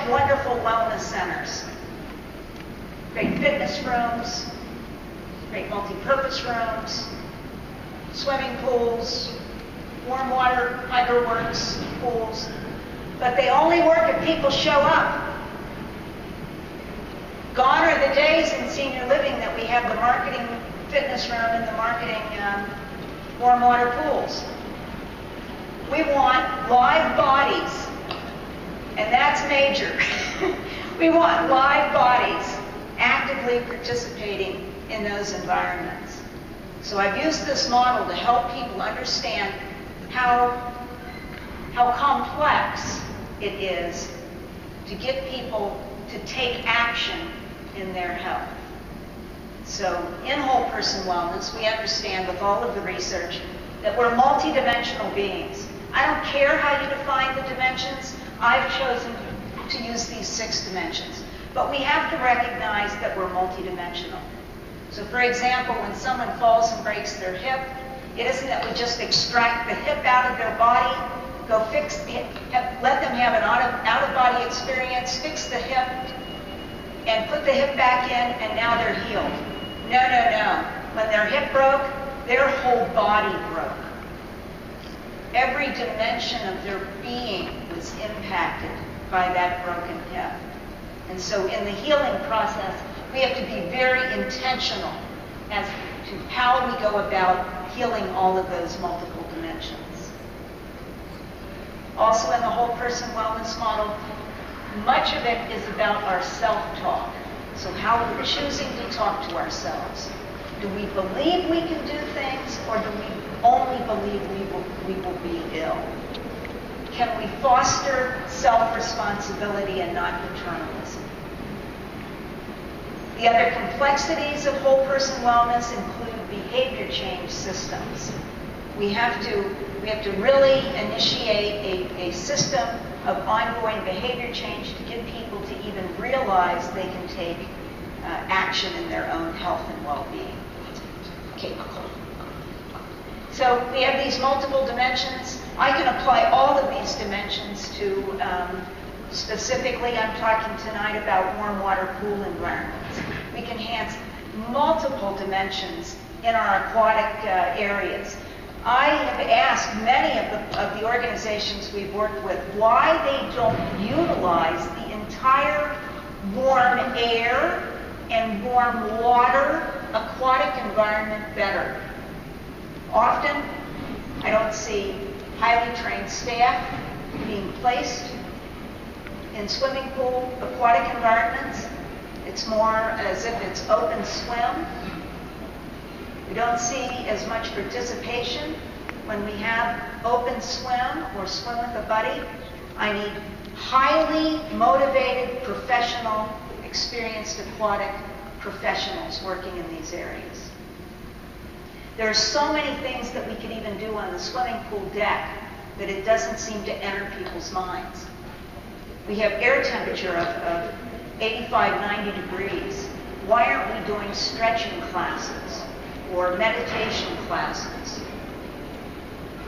wonderful wellness centers. Great fitness rooms, great multi-purpose rooms, swimming pools, warm water, HydroWorx pools. But they only work if people show up. Gone are the days in senior living that we have the marketing fitness room and the marketing warm water pools. We want live bodies, and that's major. We want live bodies actively participating in those environments. So I've used this model to help people understand how complex it is to get people to take action in their health. So in whole person wellness, we understand with all of the research that we're multidimensional beings. I don't care how you define the dimensions. I've chosen to use these 6 dimensions. But we have to recognize that we're multidimensional. So for example, when someone falls and breaks their hip, it isn't that we just extract the hip out of their body, go fix the hip, let them have an out-of-body experience, fix the hip, and put the hip back in, and now they're healed. No, no, no. When their hip broke, their whole body broke. Every dimension of their being was impacted by that broken hip. And so in the healing process, we have to be very intentional as to how we go about healing all of those multiple dimensions. Also in the whole person wellness model, much of it is about our self-talk. So how we're choosing to talk to ourselves. Do we believe we can do things, or do we only believe we will be ill? Can we foster self-responsibility and not paternalism? The other complexities of whole person wellness include behavior change systems. We have to really initiate a system of ongoing behavior change to get people to even realize they can take action in their own health and well-being. Okay. So we have these multiple dimensions. I can apply all of these dimensions to, specifically, I'm talking tonight about warm water pool environments. We can enhance multiple dimensions in our aquatic areas. I have asked many of the organizations we've worked with why they don't utilize the entire warm air and warm water aquatic environment better. Often, I don't see highly trained staff being placed in swimming pool aquatic environments. It's more as if it's open swim. We don't see as much participation when we have open swim or swim with a buddy. I need highly motivated, professional, experienced aquatic professionals working in these areas. There are so many things that we could even do on the swimming pool deck that it doesn't seem to enter people's minds. We have air temperature of 85, 90 degrees. Why aren't we doing stretching classes or meditation classes?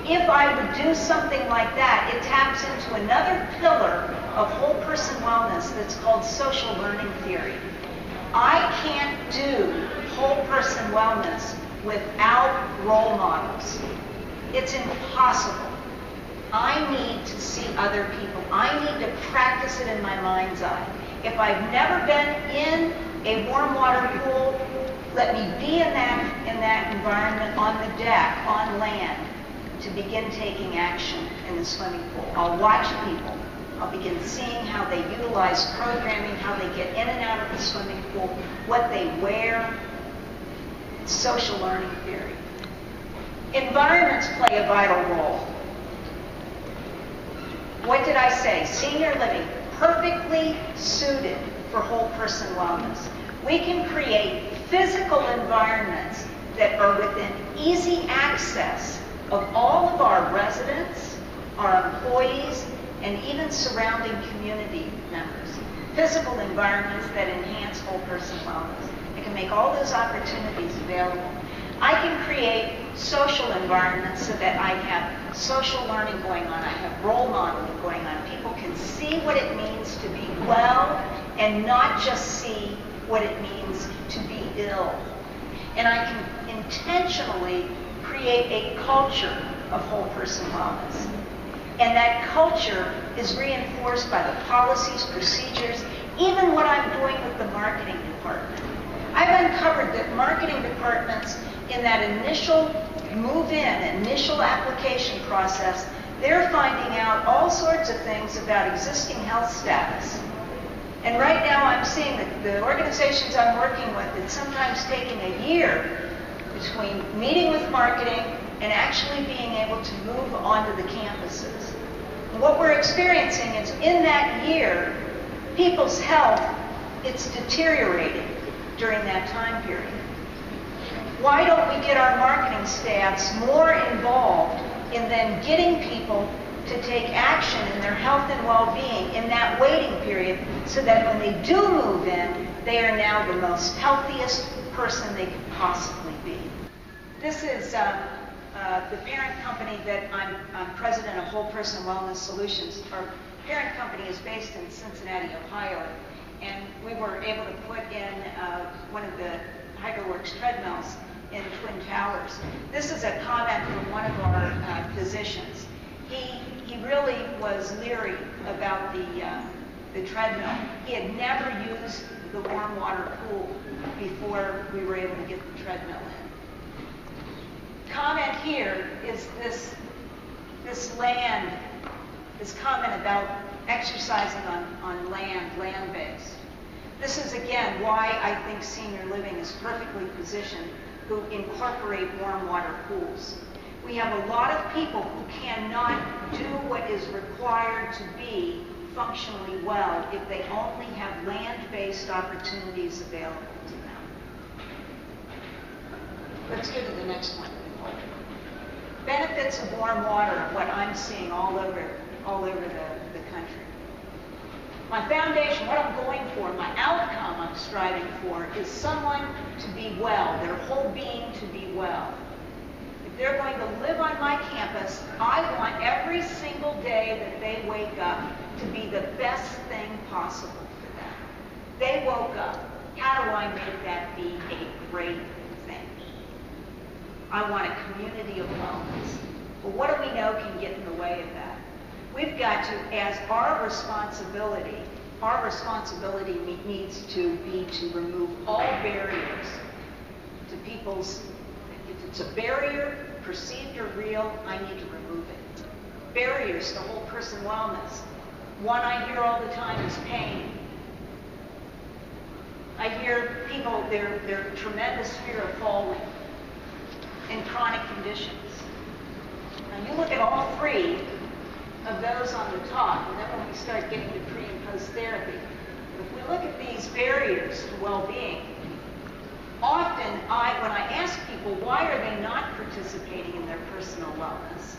If I would do something like that, it taps into another pillar of whole person wellness that's called social learning theory. I can't do whole person wellness without role models. It's impossible. I need to see other people. I need to practice it in my mind's eye. If I've never been in a warm water pool, let me be in that environment on the deck, on land, to begin taking action in the swimming pool. I'll watch people. I'll begin seeing how they utilize programming, how they get in and out of the swimming pool, what they wear. It's social learning theory. Environments play a vital role. What did I say? Senior living, perfectly suited for whole person wellness. We can create physical environments that are within easy access of all of our residents, our employees, and even surrounding community members. Physical environments that enhance whole person wellness. I can make all those opportunities available. I can create social environments so that I have social learning going on. I have role modeling going on. People can can see what it means to be well and not just see what it means to be ill. And I can intentionally create a culture of whole person wellness. And that culture is reinforced by the policies, procedures, even what I'm doing with the marketing department. I've uncovered that marketing departments in that initial move-in, initial application process, they're finding out all sorts of things about existing health status. And right now I'm seeing that the organizations I'm working with, it's sometimes taking a year between meeting with marketing and actually being able to move onto the campuses. And what we're experiencing is in that year, people's health, it's deteriorating during that time period. Why don't we get our marketing staffs more involved in then getting people to take action in their health and well-being in that waiting period so that when they do move in, they are now the most healthiest person they could possibly be. This is the parent company that I'm president of Whole Person Wellness Solutions. Our parent company is based in Cincinnati, Ohio, and we were able to put in one of the HydroWorx treadmills in Twin Towers. This is a comment from one of our physicians. He really was leery about the treadmill. He had never used the warm water pool before we were able to get the treadmill in. Comment here is this comment about exercising on land-based. This is again why I think senior living is perfectly positioned to incorporate warm water pools. We have a lot of people who cannot do what is required to be functionally well if they only have land-based opportunities available to them. Let's go to the next one. Benefits of warm water, what I'm seeing all over the country. My foundation, what I'm going for, my outcome I'm striving for is someone to be well, their whole being to be well. If they're going to live on my campus, I want every single day that they wake up to be the best thing possible for them. They woke up. How do I make that be a great thing? I want a community of wellness. Well, what do we know can get in the way of that? We've got to, as our responsibility needs to be to remove all barriers to people's, if it's a barrier, perceived or real, I need to remove it. Barriers to whole person wellness. One I hear all the time is pain. I hear people, their tremendous fear of falling and chronic conditions. Now you look at all three of those on the top, and then when we start getting to pre and post therapy, if we look at these barriers to well-being, often when I ask people why are they not participating in their personal wellness,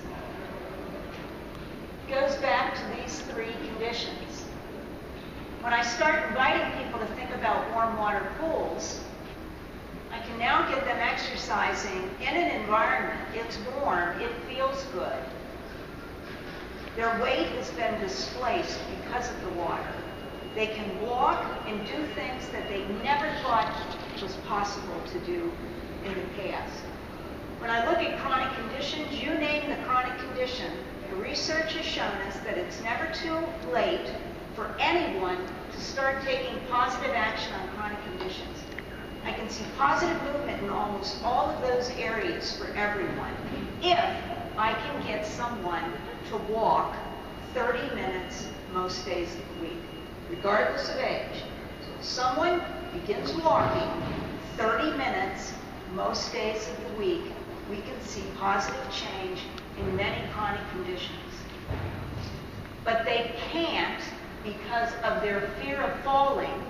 it goes back to these three conditions. When I start inviting people to think about warm water pools, I can now get them exercising in an environment. It's warm, it feels good. Their weight has been displaced because of the water. They can walk and do things that they never thought was possible to do in the past. When I look at chronic conditions, you name the chronic condition, the research has shown us that it's never too late for anyone to start taking positive action on chronic conditions. I can see positive movement in almost all of those areas for everyone if I can get someone to walk 30 minutes most days of the week, regardless of age. So if someone begins walking 30 minutes most days of the week, we can see positive change in many chronic conditions. But they can't because of their fear of falling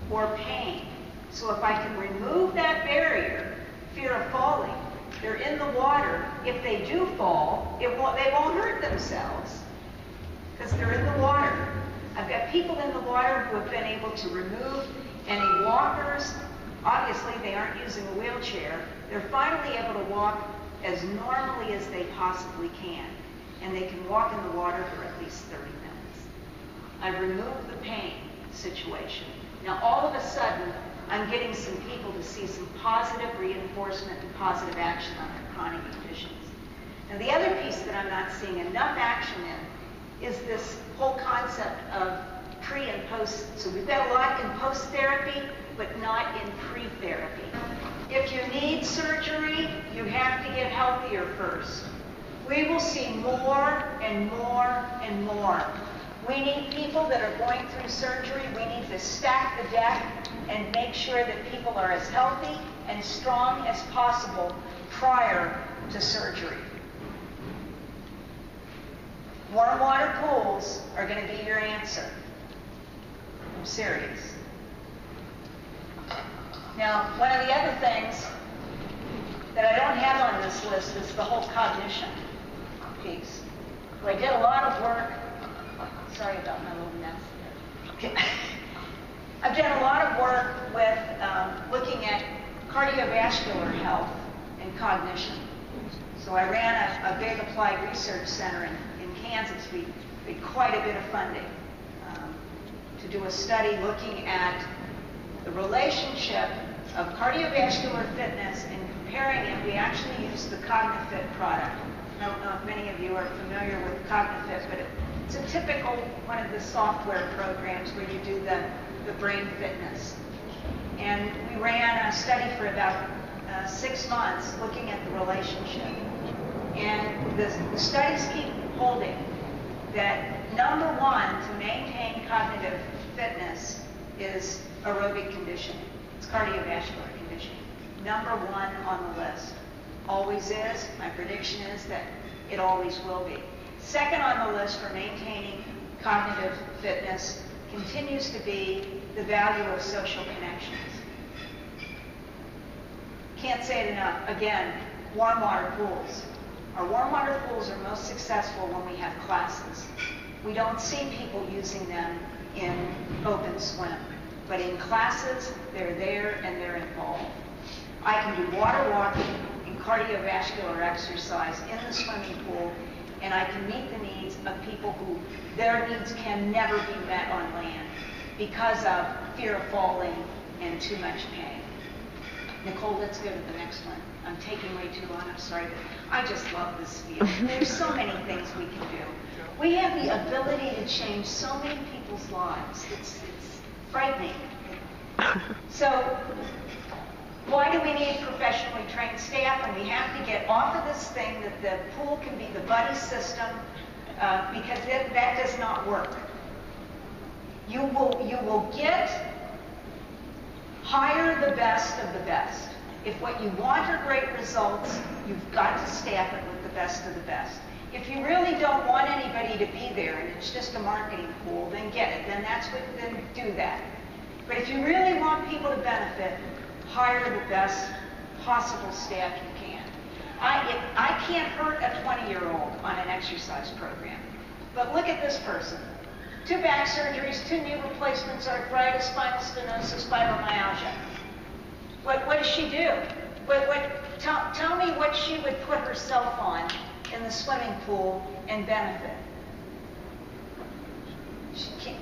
or pain. So if I can remove that barrier, fear of falling, they're in the water. If they do fall, they won't hurt themselves because they're in the water. I've got people in the water who have been able to remove any walkers. Obviously, they aren't using a wheelchair. They're finally able to walk as normally as they possibly can. And they can walk in the water for at least 30 minutes. I've removed the pain situation. Now all of a sudden, I'm getting some people to see some positive reinforcement and positive action on their chronic conditions. Now the other piece that I'm not seeing enough action in is this whole concept of pre and post. So we've got a lot in post-therapy, but not in pre-therapy. If you need surgery, you have to get healthier first. We will see more and more and more. We need people that are going through surgery. We need to stack the deck and make sure that people are as healthy and strong as possible prior to surgery. Warm water pools are going to be your answer. I'm serious. Now, one of the other things that I don't have on this list is the whole cognition piece. So I did a lot of work. Sorry about my little mess there. Okay. I've done a lot of work with looking at cardiovascular health and cognition. So I ran a big applied research center in Kansas. We had quite a bit of funding to do a study looking at the relationship of cardiovascular fitness and comparing it. We actually used the CogniFit product. I don't know if many of you are familiar with CogniFit, but it's a typical one of the software programs where you do the brain fitness. And we ran a study for about 6 months looking at the relationship. And the studies keep holding that number one to maintain cognitive fitness is aerobic conditioning. It's cardiovascular conditioning. Number one on the list. Always is. My prediction is that it always will be. Second on the list for maintaining cognitive fitness continues to be the value of social connections. Can't say it enough. Again, warm water pools. Our warm water pools are most successful when we have classes. We don't see people using them in open swim, but in classes, they're there and they're involved. I can do water walking and cardiovascular exercise in the swimming pool, and I can meet the needs of people who their needs can never be met on land because of fear of falling and too much pain. Nicole, let's go to the next one. I'm taking way too long. I'm sorry, but I just love this field. There's so many things we can do. We have the ability to change so many people's lives. It's frightening. So why do we need professionally trained staff? And we have to get off of this thing that the pool can be the buddy system because that does not work. You will hire the best of the best. If what you want are great results, you've got to staff it with the best of the best. If you really don't want anybody to be there and it's just a marketing pool, then get it. Then do that. But if you really want people to benefit, hire the best possible staff you can. I can't hurt a 20-year-old on an exercise program. But look at this person. 2 back surgeries, 2 knee replacements, arthritis, spinal stenosis, fibromyalgia. What does she do? Tell me what she would put herself on in the swimming pool and benefit. She can't.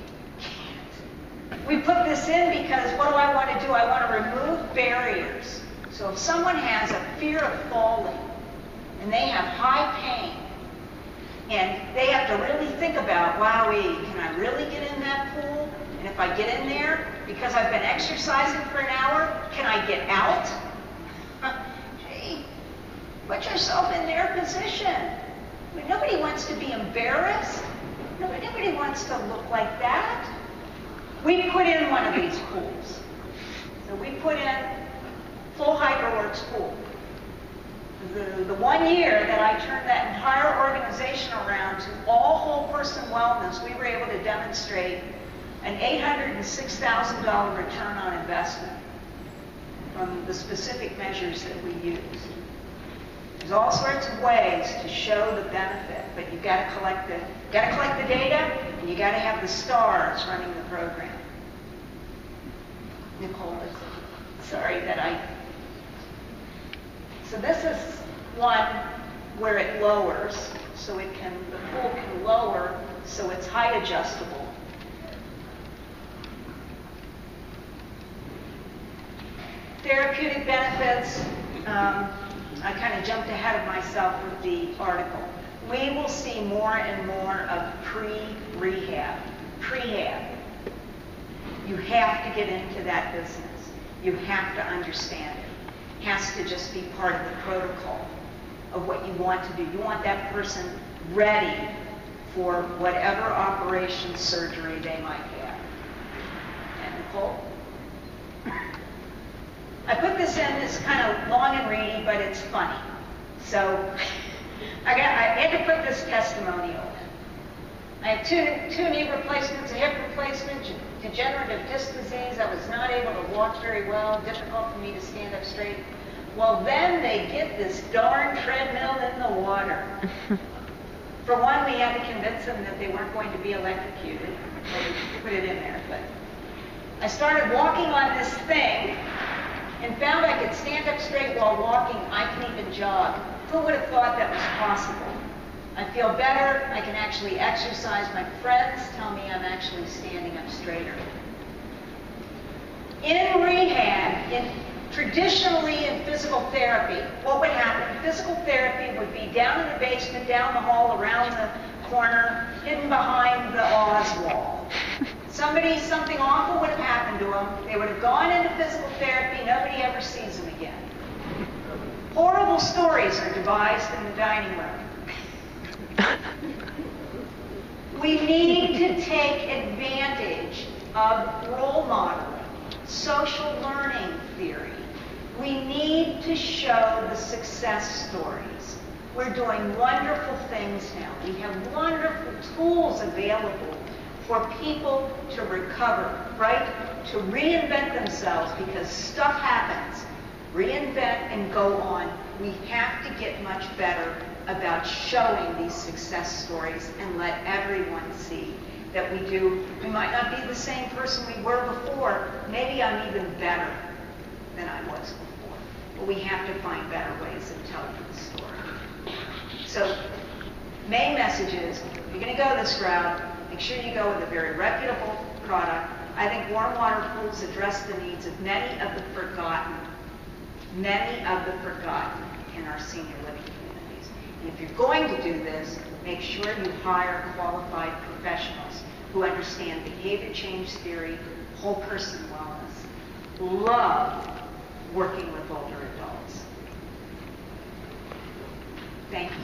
We put this in because what do I want to do? I want to remove barriers. So if someone has a fear of falling and they have high pain and they have to really think about, wowee, can I really get in that pool? And if I get in there, because I've been exercising for an hour, can I get out? Hey, put yourself in their position. I mean, nobody wants to be embarrassed. Nobody wants to look like that. We put in one of these pools. So we put in full HydroWorx pool. The 1 year that I turned that entire organization around to all whole person wellness, we were able to demonstrate an $806,000 return on investment from the specific measures that we use. There's all sorts of ways to show the benefit, but you've got to collect the data, and you got to have the stars running the program. Nicole, sorry that I. So this is one where it lowers, so the pool can lower, so it's height adjustable. Therapeutic benefits, I kind of jumped ahead of myself with the article. We will see more and more of pre-rehab. Prehab. You have to get into that business. You have to understand it. It has to just be part of the protocol of what you want to do. You want that person ready for whatever operation, surgery they might have. And Nicole? I put this in, it's kind of long and reedy, but it's funny. So I had to put this testimonial in. I have two knee replacements, a hip replacement, degenerative disc disease. I was not able to walk very well, difficult for me to stand up straight. Well, then they get this darn treadmill in the water. For one, we had to convince them that they weren't going to be electrocuted. They put it in there, but I started walking on this thing and found I could stand up straight while walking. I can even jog. Who would have thought that was possible? I feel better. I can actually exercise. My friends tell me I'm actually standing up straighter. In rehab, traditionally in physical therapy, what would happen? Physical therapy would be down in the basement, down the hall, around the corner, hidden behind the Oz wall. Something awful would have happened to them. They would have gone into physical therapy. Nobody ever sees them again. Horrible stories are devised in the dining room. We need to take advantage of role modeling, social learning theory. We need to show the success stories. We're doing wonderful things now. We have wonderful tools available for people to recover, right? To reinvent themselves, because stuff happens. Reinvent and go on. We have to get much better about showing these success stories and let everyone see that we do. We might not be the same person we were before. Maybe I'm even better than I was before. But we have to find better ways of telling the story. So, main message is, if you're going to go this route, make sure you go with a very reputable product. I think warm water pools address the needs of many of the forgotten in our senior living communities. And if you're going to do this, make sure you hire qualified professionals who understand behavior change theory, whole person wellness, love working with older adults. Thank you.